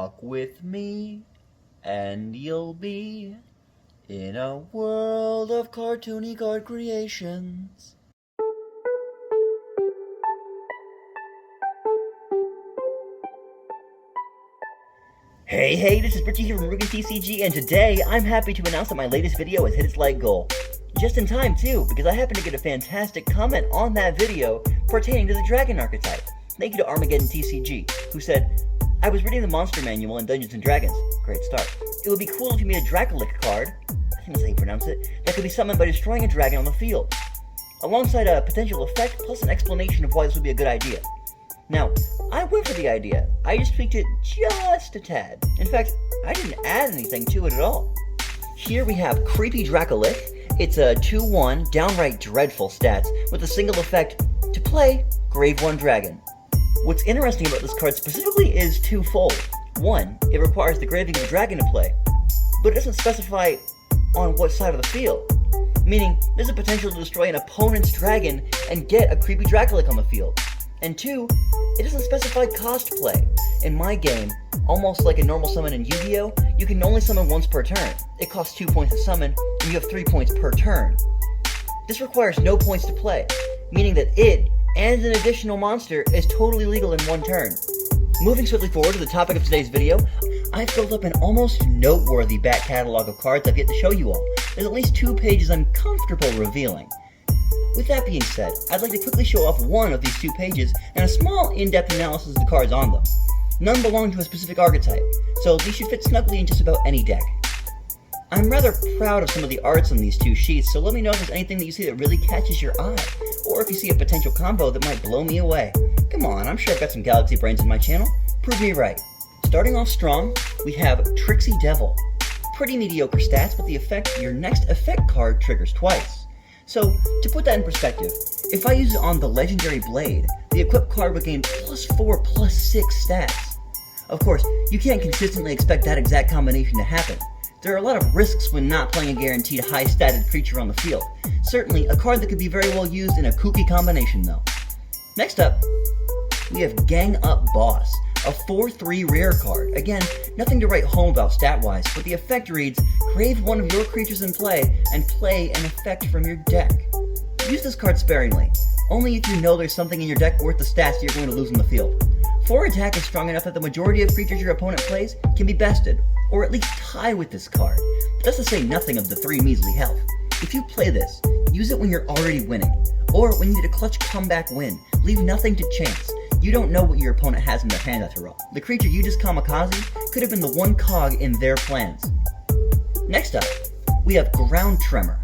Walk with me, and you'll be in a world of cartoony card creations. Hey, this is Richie here from Rougen TCG, and today I'm happy to announce that my latest video has hit its like goal. Just in time too, because I happened to get a fantastic comment on that video pertaining to the Dragon archetype. Thank you to Armageddon TCG, who said, I was reading the Monster Manual in Dungeons & Dragons. Great start. It would be cool if you made a Dracolic card, I think that's how you pronounce it, that could be summoned by destroying a dragon on the field, alongside a potential effect plus an explanation of why this would be a good idea. Now, I went for the idea, I just tweaked it just a tad. In fact, I didn't add anything to it at all. Here we have Creepy Dracolic. It's a 2/1, downright dreadful stats, with a single effect to play Grave 1 Dragon. What's interesting about this card specifically is twofold. One, it requires the graving of a dragon to play, but it doesn't specify on what side of the field. Meaning, there's a potential to destroy an opponent's dragon and get a Creepy Dracolic on the field. And two, it doesn't specify cost play. In my game, almost like a normal summon in Yu-Gi-Oh!, you can only summon once per turn. It costs 2 points to summon, and you have 3 points per turn. This requires no points to play, meaning that it, and an additional monster, is totally legal in one turn. Moving swiftly forward to the topic of today's video, I've built up an almost noteworthy back catalog of cards I've yet to show you all. There's at least 2 pages I'm comfortable revealing. With that being said, I'd like to quickly show off one of these 2 pages and a small in-depth analysis of the cards on them. None belong to a specific archetype, so these should fit snugly in just about any deck. I'm rather proud of some of the arts on these 2 sheets, so let me know if there's anything that you see that really catches your eye, or if you see a potential combo that might blow me away. Come on, I'm sure I've got some galaxy brains in my channel. Prove me right. Starting off strong, we have Tricksy Devil. Pretty mediocre stats, but the effect, your next effect card triggers twice. So, to put that in perspective, if I use it on the Legendary Blade, the equipped card would gain +4/+6 stats. Of course, you can't consistently expect that exact combination to happen. There are a lot of risks when not playing a guaranteed high-statted creature on the field. Certainly, a card that could be very well used in a kooky combination though. Next up, we have Gang Up Boss, a 4/3 rare card. Again, nothing to write home about stat-wise, but the effect reads, grave one of your creatures in play, and play an effect from your deck. Use this card sparingly, only if you know there's something in your deck worth the stats you're going to lose on the field. 4 attack is strong enough that the majority of creatures your opponent plays can be bested, or at least tie with this card. But that's to say nothing of the 3 measly health. If you play this, use it when you're already winning, or when you need a clutch comeback win. Leave nothing to chance. You don't know what your opponent has in their hand after all. The creature you just kamikaze could have been the one cog in their plans. Next up, we have Ground Tremor.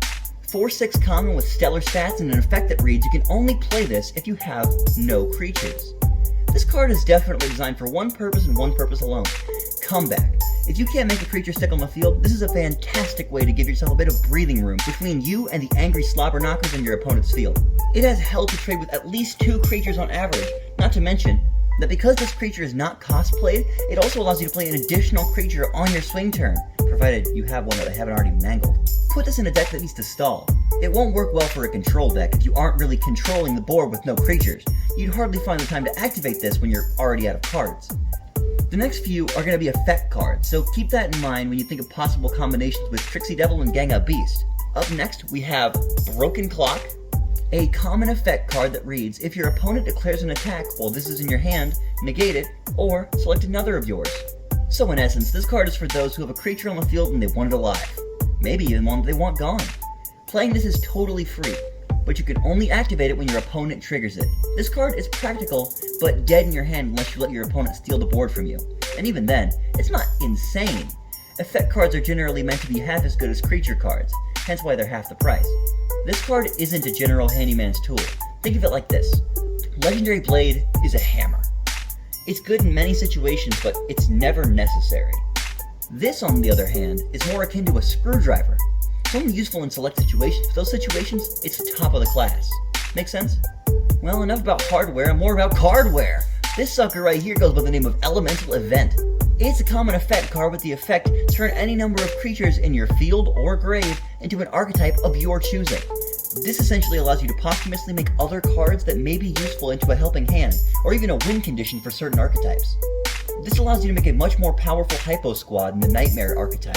4/6 common with stellar stats and an effect that reads, you can only play this if you have no creatures. This card is definitely designed for one purpose and one purpose alone: comeback. If you can't make a creature stick on the field, this is a fantastic way to give yourself a bit of breathing room between you and the angry slobber knockers in your opponent's field. It has hell to trade with at least 2 creatures on average, not to mention that because this creature is not cosplayed, it also allows you to play an additional creature on your swing turn, provided you have one that they haven't already mangled. Put this in a deck that needs to stall. It won't work well for a control deck if you aren't really controlling the board with no creatures. You'd hardly find the time to activate this when you're already out of cards. The next few are going to be effect cards, so keep that in mind when you think of possible combinations with Tricksy Devil and Gang Up Beast. Up next, we have Broken Clock, a common effect card that reads, if your opponent declares an attack while this is in your hand, negate it, or select another of yours. So in essence, this card is for those who have a creature on the field and they want it alive. Maybe even one that they want gone. Playing this is totally free, but you can only activate it when your opponent triggers it. This card is practical, but dead in your hand unless you let your opponent steal the board from you. And even then, it's not insane. Effect cards are generally meant to be half as good as creature cards, hence why they're half the price. This card isn't a general handyman's tool. Think of it like this. Legendary Blade is a hammer. It's good in many situations, but it's never necessary. This, on the other hand, is more akin to a screwdriver. It's only useful in select situations. For those situations, it's top of the class. Make sense? Well, enough about hardware and more about cardware. This sucker right here goes by the name of Elemental Event. It's a common effect card with the effect turn any number of creatures in your field or grave into an archetype of your choosing. This essentially allows you to posthumously make other cards that may be useful into a helping hand, or even a win condition for certain archetypes. This allows you to make a much more powerful Hypo Squad in the Nightmare archetype.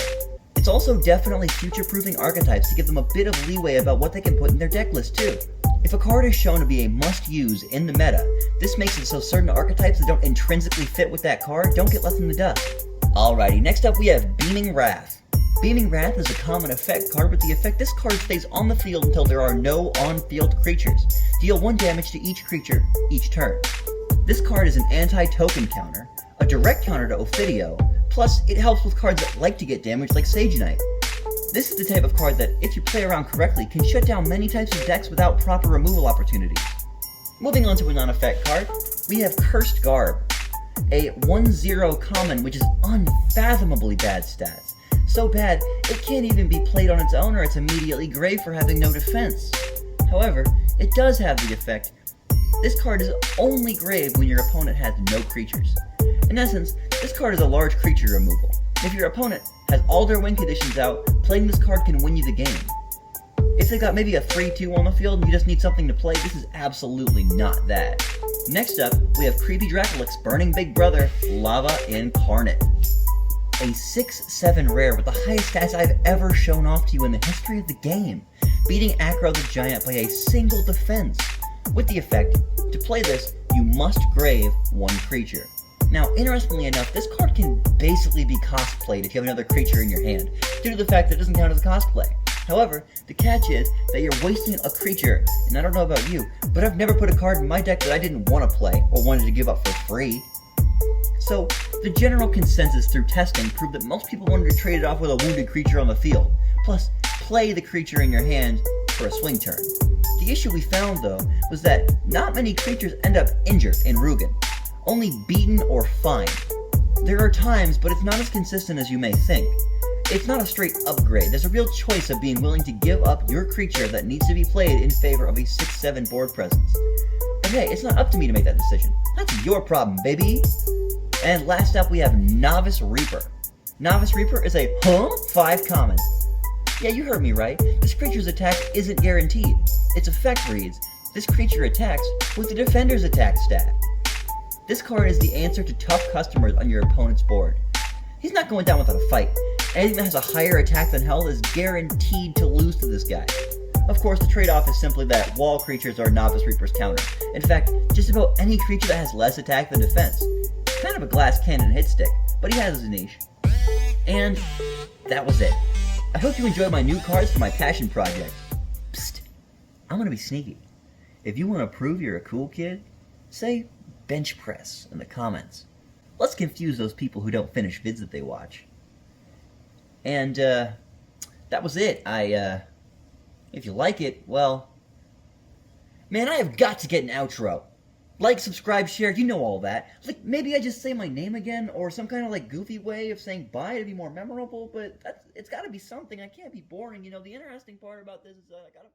It's also definitely future-proofing archetypes to give them a bit of leeway about what they can put in their deck list too. If a card is shown to be a must-use in the meta, this makes it so certain archetypes that don't intrinsically fit with that card don't get left in the dust. Alrighty, next up we have Beaming Wrath. Beaming Wrath is a common effect card with the effect this card stays on the field until there are no on-field creatures. Deal 1 damage to each creature each turn. This card is an anti-token counter, a direct counter to Ophidio, plus it helps with cards that like to get damage like Sage Knight. This is the type of card that, if you play around correctly, can shut down many types of decks without proper removal opportunities. Moving on to a non-effect card, we have Cursed GARB, a 1/0 common which is unfathomably bad stats. So bad, it can't even be played on its own or it's immediately grave for having no defense. However, it does have the effect. This card is only grave when your opponent has no creatures. In essence, this card is a large creature removal. If your opponent has all their win conditions out, playing this card can win you the game. If they got maybe a 3-2 on the field and you just need something to play, this is absolutely not that. Next up, we have Creepy Draculix Burning Big Brother Lava Incarnate. A 6/7 rare with the highest stats I've ever shown off to you in the history of the game, beating Acro the Giant by a single defense. With the effect, to play this, you must grave 1 creature. Now, interestingly enough, this card can basically be cosplayed if you have another creature in your hand, due to the fact that it doesn't count as a cosplay. However, the catch is that you're wasting a creature, and I don't know about you, but I've never put a card in my deck that I didn't want to play, or wanted to give up for free. So, the general consensus through testing proved that most people wanted to trade it off with a wounded creature on the field, plus play the creature in your hand for a swing turn. The issue we found, though, was that not many creatures end up injured in Rougen, only beaten or fine. There are times, but it's not as consistent as you may think. It's not a straight upgrade, there's a real choice of being willing to give up your creature that needs to be played in favor of a 6/7 board presence. But hey, it's not up to me to make that decision. That's your problem, baby! And last up we have Novice Reaper. Novice Reaper is a 5 common. Yeah, you heard me right. This creature's attack isn't guaranteed. Its effect reads, this creature attacks with the defender's attack stat. This card is the answer to tough customers on your opponent's board. He's not going down without a fight. Anything that has a higher attack than hell is guaranteed to lose to this guy. Of course, the trade-off is simply that wall creatures are Novice Reaper's counter. In fact, just about any creature that has less attack than defense. Kind of a glass cannon hit stick, but he has his niche. And that was it. I hope you enjoyed my new cards for my passion project. Psst, I'm gonna be sneaky. If you want to prove you're a cool kid, say bench press in the comments. Let's confuse those people who don't finish vids that they watch. And that was it. If you like it, well, man, I have got to get an outro. Like, subscribe, share, you know all that. Like, maybe I just say my name again, or some kind of, like, goofy way of saying bye to be more memorable, but it's gotta be something. I can't be boring, you know. The interesting part about this is, I gotta...